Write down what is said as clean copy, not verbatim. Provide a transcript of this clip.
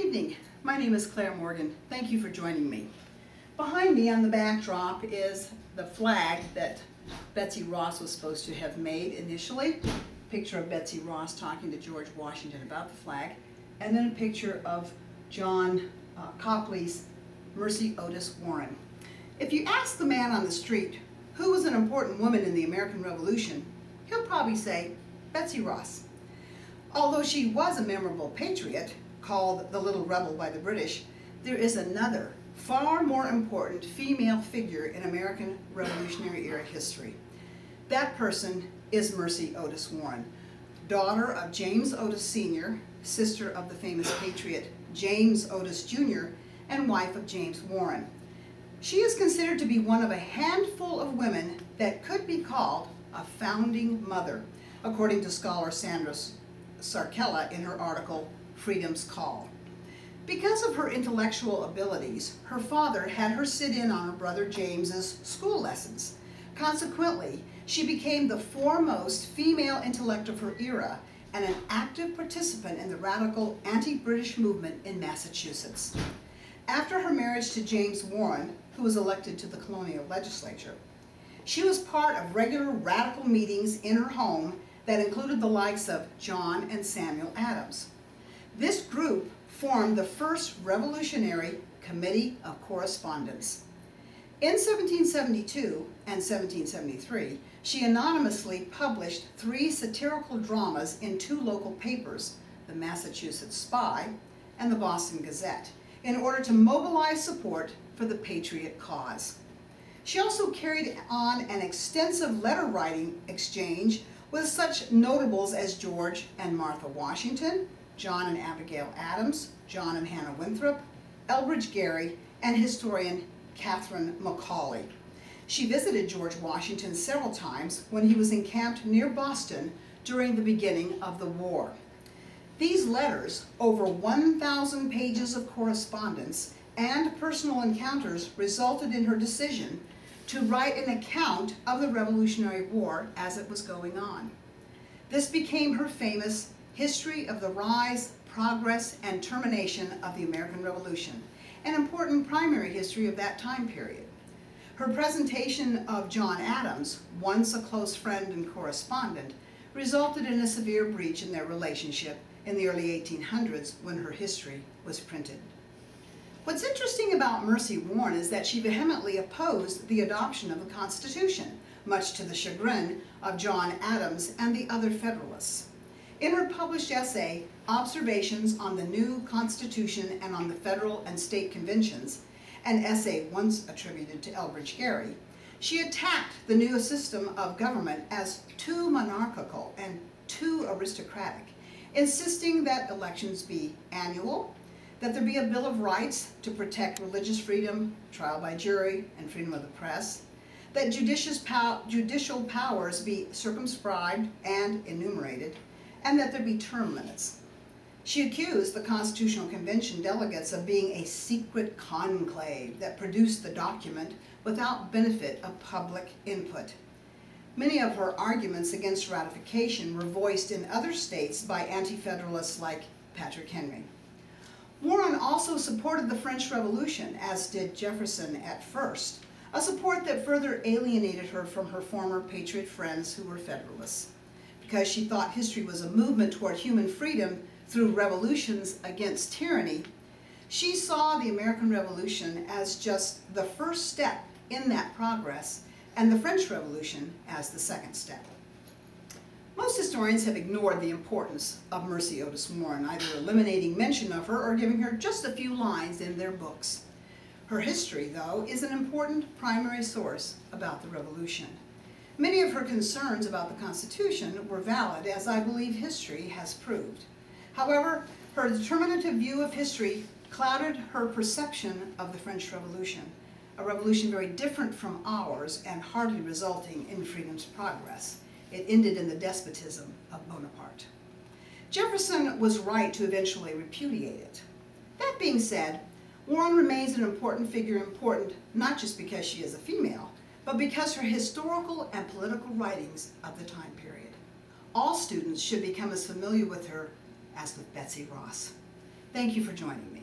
evening. My name is Claire Morgan. Thank you for joining me. Behind me on the backdrop is the flag that Betsy Ross was supposed to have made initially. A picture of Betsy Ross talking to George Washington about the flag, and then a picture of John Copley's Mercy Otis Warren. If you ask the man on the street who was an important woman in the American Revolution, he'll probably say Betsy Ross. Although she was a memorable patriot, called the Little Rebel by the British, there is another, far more important female figure in American Revolutionary era history. That person is Mercy Otis Warren, daughter of James Otis Sr., sister of the famous patriot James Otis Jr., and wife of James Warren. She is considered to be one of a handful of women that could be called a founding mother, according to scholar Sandra Sarkella in her article, Freedom's Call. Because of her intellectual abilities, her father had her sit in on her brother James's school lessons. Consequently, she became the foremost female intellect of her era and an active participant in the radical anti-British movement in Massachusetts. After her marriage to James Warren, who was elected to the colonial legislature, she was part of regular radical meetings in her home that included the likes of John and Samuel Adams. This group formed the first Revolutionary Committee of Correspondence. In 1772 and 1773, she anonymously published 3 satirical dramas in 2 local papers, the Massachusetts Spy and the Boston Gazette, in order to mobilize support for the patriot cause. She also carried on an extensive letter-writing exchange with such notables as George and Martha Washington, John and Abigail Adams, John and Hannah Winthrop, Elbridge Gerry, and historian Catherine Macaulay. She visited George Washington several times when he was encamped near Boston during the beginning of the war. These letters, over 1,000 pages of correspondence and personal encounters, resulted in her decision to write an account of the Revolutionary War as it was going on. This became her famous History of the Rise, Progress, and Termination of the American Revolution, an important primary history of that time period. Her presentation of John Adams, once a close friend and correspondent, resulted in a severe breach in their relationship in the early 1800s when her history was printed. What's interesting about Mercy Warren is that she vehemently opposed the adoption of the Constitution, much to the chagrin of John Adams and the other Federalists. In her published essay, Observations on the New Constitution and on the Federal and State Conventions, an essay once attributed to Elbridge Gerry, she attacked the new system of government as too monarchical and too aristocratic, insisting that elections be annual, that there be a Bill of Rights to protect religious freedom, trial by jury, and freedom of the press, that judicial powers be circumscribed and enumerated, and that there be term limits. She accused the Constitutional Convention delegates of being a secret conclave that produced the document without benefit of public input. Many of her arguments against ratification were voiced in other states by anti-federalists like Patrick Henry. Warren also supported the French Revolution, as did Jefferson at first, a support that further alienated her from her former patriot friends who were Federalists. Because she thought history was a movement toward human freedom through revolutions against tyranny, she saw the American Revolution as just the first step in that progress, and the French Revolution as the second step. Most historians have ignored the importance of Mercy Otis Warren, either eliminating mention of her or giving her just a few lines in their books. Her history, though, is an important primary source about the Revolution. Many of her concerns about the Constitution were valid, as I believe history has proved. However, her determinative view of history clouded her perception of the French Revolution, a revolution very different from ours and hardly resulting in freedom's progress. It ended in the despotism of Bonaparte. Jefferson was right to eventually repudiate it. That being said, Warren remains an important figure, important not just because she is a female, but because her historical and political writings of the time period. All students should become as familiar with her as with Betsy Ross. Thank you for joining me.